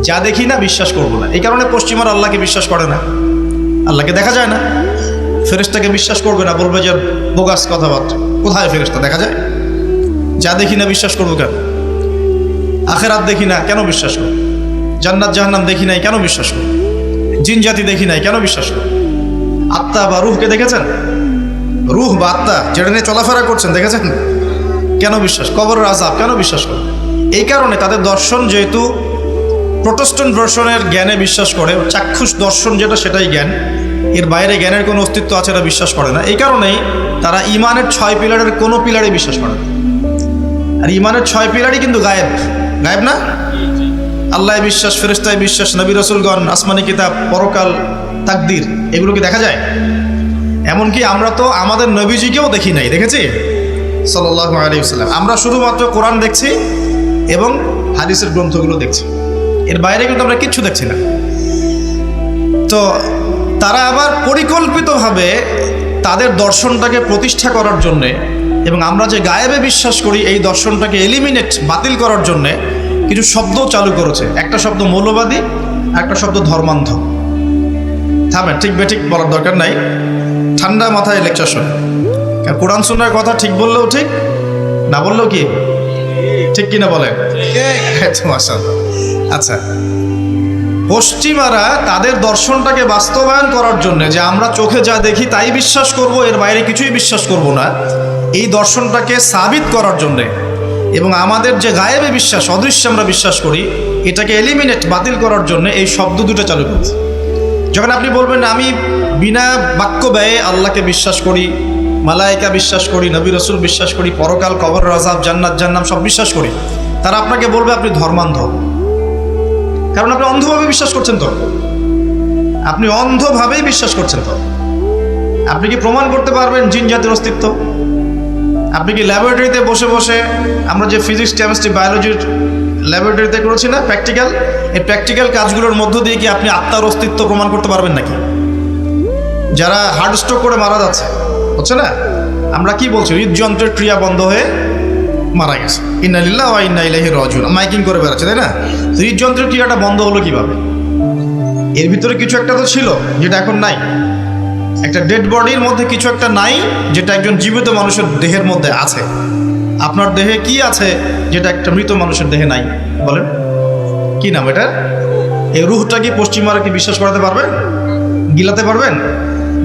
যা দেখি না বিশ্বাস করব না। এই কারণে পশ্চিমারা আল্লাহকে বিশ্বাস করে না, আল্লাহকে দেখা যায় না, ফেরেশতাকে বিশ্বাস করবে না, বলবে যে বোগাস কথাবার্তা। কোথায় ফেরেশতা দেখা যায়? যা দেখি না বিশ্বাস করবো কেন? আখেরাত দেখি না কেন বিশ্বাস করব? জান্নাত জাহান্নাম দেখি নাই কেন বিশ্বাস করব? জিন জাতি দেখি নাই কেন বিশ্বাস করব? আত্মা বা রুহকে দেখেছেন? রুহ বা আত্মা যেটা নিয়ে চলাফেরা করছেন দেখেছেন? কেন বিশ্বাস? কবরের আযাব কেন বিশ্বাস করব? এই কারণে তাদের দর্শন যেহেতু প্রোটেস্ট্যান্ট দর্শনের জ্ঞানে বিশ্বাস করে, চাক্ষুষ দর্শন যেটা সেটাই জ্ঞান, এর বাইরে জ্ঞানের কোনো অস্তিত্ব আছে এটা বিশ্বাস করে না। এই কারণেই তারা ইমানের 6 পিলারের কোনো পিলারে বিশ্বাস করে না। আর ইমানের 6 পিলারই কিন্তু গায়েব, গায়েব না? আল্লাহ বিশ্বাস, ফেরেশতায় বিশ্বাস, নবী রাসূলগণ, আসমানি কিতাব, পরকাল, তাকদীর, এগুলো কি দেখা যায়? এমনকি আমরা তো আমাদের নবীজিকেও দেখি নাই, দেখেছি? সাল্লাল্লাহু আলাইহি ওয়াসাল্লাম। আমরা শুধুমাত্র কোরআন দেখছি এবং হাদিসের গ্রন্থগুলো দেখছি, এর বাইরে কিন্তু আমরা কিচ্ছু দেখছি না। তো তারা আবার পরিকল্পিতভাবে তাদের দর্শনটাকে প্রতিষ্ঠা করার জন্যে এবং আমরা যে গায়েবে বিশ্বাস করি এই দর্শনটাকে এলিমিনেট, বাতিল করার জন্যে কিছু শব্দ চালু করেছে। একটা শব্দ মৌলবাদী, একটা শব্দ ধর্মান্ধ। থামেন, ঠিক বেঠিক বলার দরকার নাই, ঠান্ডা মাথায় লেকচার শোনেন। কারণ কোরআন সুন্নাহর কথা ঠিক বললেও ঠিক, না বললেও কি ঠিক কিনা বলেন? মাশাআল্লাহ। আচ্ছা, পশ্চিমারা তাদের দর্শনটাকে বাস্তবায়ন করার জন্য, যে আমরা চোখে যা দেখি তাই বিশ্বাস করব, এর বাইরে কিছুই বিশ্বাস করব না, এই দর্শনটাকে সাবিত করার জন্যে এবং আমাদের যে গায়েবে বিশ্বাস, অদৃশ্যে আমরা বিশ্বাস করি, এটাকে এলিমিনেট, বাতিল করার জন্য এই শব্দ দুটো চালু করছে। যখন আপনি বলবেন আমি বিনা বাক্য ব্যয়ে আল্লাহকে বিশ্বাস করি, মালায়েকা বিশ্বাস করি, নবী রাসূল বিশ্বাস করি, পরকাল, কবরের আযাব, জান্নাত জাহান্নাম সব বিশ্বাস করি, তারা আপনাকে বলবে আপনি ধর্মান্ধ। কারণ আপনি অন্ধভাবে বিশ্বাস করছেন। তো আপনি অন্ধভাবেই বিশ্বাস করছেন। তো আপনি কি প্রমাণ করতে পারবেন জিন জাতির অস্তিত্ব? আপনি কি ল্যাবরেটরিতে বসে বসে, আমরা যে ফিজিক্স, কেমিস্ট্রি, বায়োলজির ল্যাবরেটরিতে করেছি না প্র্যাকটিক্যাল, এই প্র্যাকটিক্যাল কাজগুলোর মধ্য দিয়ে কি আপনি আত্মার অস্তিত্ব প্রমাণ করতে পারবেন নাকি? যারা হার্ট স্ট্রোক করে মারা যাচ্ছে, হচ্ছে না, আমরা কি বলছি? হৃদযন্ত্রের ক্রিয়া বন্ধ হয়ে মারা গেছে, ইন্না লিল্লাহি ওয়া ইন্না ইলাইহি রাজিউন, মাইকিং করে বেড়াচ্ছে, তাই না? হৃদযন্ত্রের ক্রিয়াটা বন্ধ হলো কিভাবে? এর ভিতরে কিছু একটা তো ছিল যেটা এখন নাই। একটা ডেড বডির মধ্যে কিছু একটা নাই যেটা একজন জীবিত মানুষের দেহের মধ্যে আছে। আপনার দেহে কি আছে যেটা একটা মৃত মানুষের দেহে নাই? বলেন কি নাম এটা? এই রুহটা কি পশ্চিমারা কি বিশ্বাস করাতে পারবেন? গিলাতে পারবেন?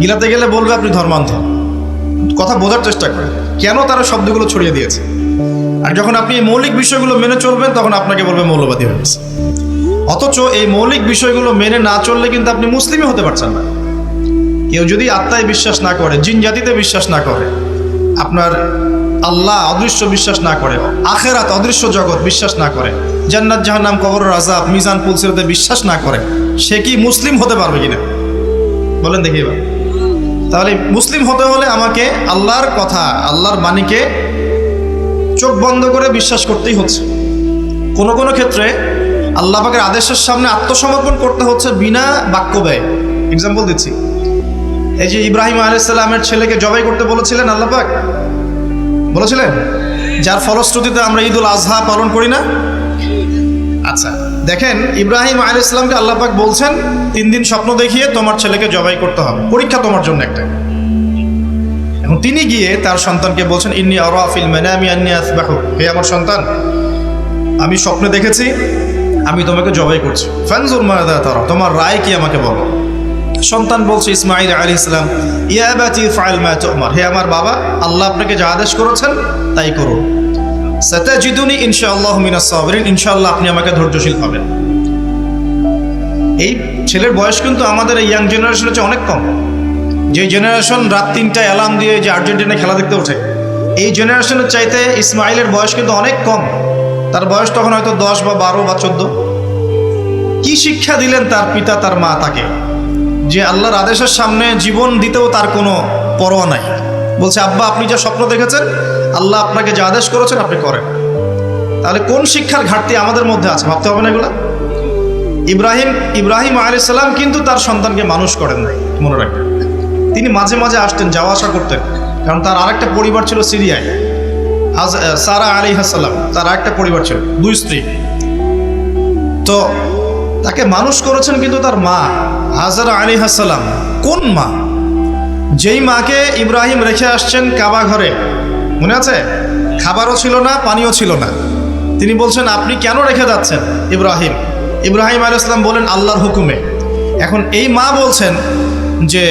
গিলাতে গেলে বলবে আপনি ধর্মান্ধ। কথা বোঝার চেষ্টা করেন কেন তারা শব্দগুলো ছড়িয়ে দিয়েছে। আর যখন আপনি এই মৌলিক বিষয়গুলো মেনে চলবেন তখন আপনাকে বলবে মৌলবাদী হয়ে গেছে। অথচ এই মৌলিক বিষয়গুলো মেনে না চললে কিন্তু আপনি মুসলিমই হতে পারছেন না। কেউ যদি আত্মায় বিশ্বাস না করে, জিন জাতিতে বিশ্বাস না করে, আপনার আল্লাহ অদৃশ্য বিশ্বাস না করে, আখেরাত অদৃশ্য জগৎ বিশ্বাস না করে, জান্নাত জাহান্নাম, কবরের আযাব, মিজান পুলসিরাতে বিশ্বাস না করে, সে কি মুসলিম হতে পারবে কিনা বলেন দেখি এবার। তাহলে মুসলিম হতে হলে আমাকে আল্লাহর কথা, আল্লাহর বাণীকে চোখ বন্ধ করে বিশ্বাস করতেই হচ্ছে। কোনো কোনো ক্ষেত্রে আল্লাহ পাকের আদেশের সামনে আত্মসমর্পণ করতে হচ্ছে বিনা বাক্য ব্যয়। এক্সাম্পল দিচ্ছি, এই যে ইব্রাহিম আলাইহিস সালামের ছেলেকে জবাই করতে বলেছিলেন আল্লাহ পাক, বলেছিলেন, যার ফলশ্রুতিতে আমরা ঈদুল আজহা পালন করি না। আচ্ছা দেখেন, ইব্রাহিম আলাইহিস সালামকে আল্লাহ পাক বলছেন 3 দিন স্বপ্ন দেখিয়ে তোমার ছেলেকে জবাই করতে হবে, পরীক্ষা তোমার জন্য একটা। এখন তিনি গিয়ে তার সন্তানকে বলছেন ইন্নী আরা ফিল মানামি আন্নী আসবাহু, হে আমার সন্তান, আমি স্বপ্নে দেখেছি আমি তোমাকে জবাই করছি, ফানজুর মাযা তারা, তোমার রায় কি আমাকে বলো। সন্তান বলছে ইসমাঈল আলাইহিস সালাম, ইয়া আবাতি ফাআল মা তু'মার, হে আমার বাবা, আল্লাহ আপনাকে যা আদেশ করেছেন তাই করুন। সাতাজিদুনি ইনশাআল্লাহু মিনাস সাবিরিন, ইনশাআল্লাহ আপনি আমাকে ধৈর্যশীল পাবেন। এই ছেলের বয়স কিন্তু আমাদের এই ইয়াং জেনারেশনের চেয়ে অনেক কম। যে জেনারেশন রাত 3টায় অ্যালার্ম দিয়ে যে আর্জেন্টিনা খেলা দেখতে ওঠে, এই জেনারেশনের চাইতে ইসমাঈলের বয়স কিন্তু অনেক কম। তার বয়স তখন হয়তো 10 বা 12 বা 14। কি শিক্ষা দিলেন তার পিতা, তার মা তাকে, যে আল্লাহর আদেশের সামনে জীবন দিতেও তার কোনো পরোয়া নাই। বলছে আব্বা আপনি যা স্বপ্ন দেখেছেন, আল্লাহ আপনাকে যা আদেশ করেছেন আপনি করেন। তাহলে কোন শিক্ষার ঘাটতি আমাদের মধ্যে আছে ভাবতে হবে না এগুলা। ইব্রাহিম আলাইহিস সালাম কিন্তু তার সন্তানকে মানুষ করেন নাই, মনে রাখবেন। তিনি মাঝে মাঝে আসতেন, যাওয়া আসা করতেন, কারণ তার আরেকটা পরিবার ছিল সিরিয়ায়। সারা আলাইহিস সালাম, তার আরেকটা পরিবার ছিল, 2 স্ত্রী। তো তাকে মানুষ করেছেন কিন্তু তার মা হাজরা আলাইহিস সালাম। কোন মা? যেই মাকে ইব্রাহিম রেখে আসছেন কাবা ঘরে, মনে আছে? খাবারও ছিল না, পানিও ছিল না। তিনি বলছেন আপনি কেন রেখে যাচ্ছেন ইব্রাহিম? ইব্রাহিম আলাইহিস সালাম বলেন আল্লাহর হুকুমে। এখন এই মা বলছেন যে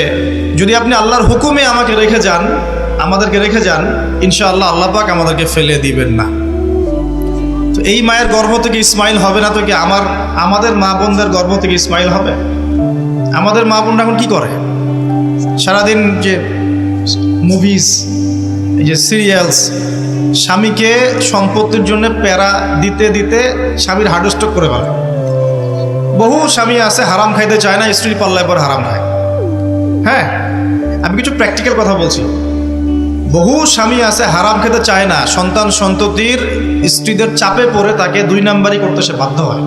যদি আপনি আল্লাহর হুকুমে আমাকে রেখে যান, আমাদেরকে রেখে যান, ইনশাআল্লাহ আল্লাহ পাক আমাদেরকে ফেলে দিবেন না। তো এই মায়ের গর্ভ থেকে ইসমাইল হবে না তো কি আমাদের মা বোনদের গর্ভ থেকে ইসমাইল হবে? আমাদের মা বোনরা এখন কি করে? সারাদিন যে মুভিজ, এই যে সিরিয়ালস, স্বামীকে সম্পত্তির জন্য প্যারা দিতে দিতে স্বামীর হার্ট স্ট্রোক করে ফেলে। বহু স্বামী আছে হারাম খাইতে চায় না, স্ত্রীর পাল্লায় পর হারাম খায়। হ্যাঁ, আমি কিছু প্র্যাকটিক্যাল কথা বলছি। বহু স্বামী আছে হারাম খেতে চায় না, সন্তান সন্ততির স্ত্রীদের চাপে পড়ে তাকে 2 নাম্বারই করতে সে বাধ্য হয়।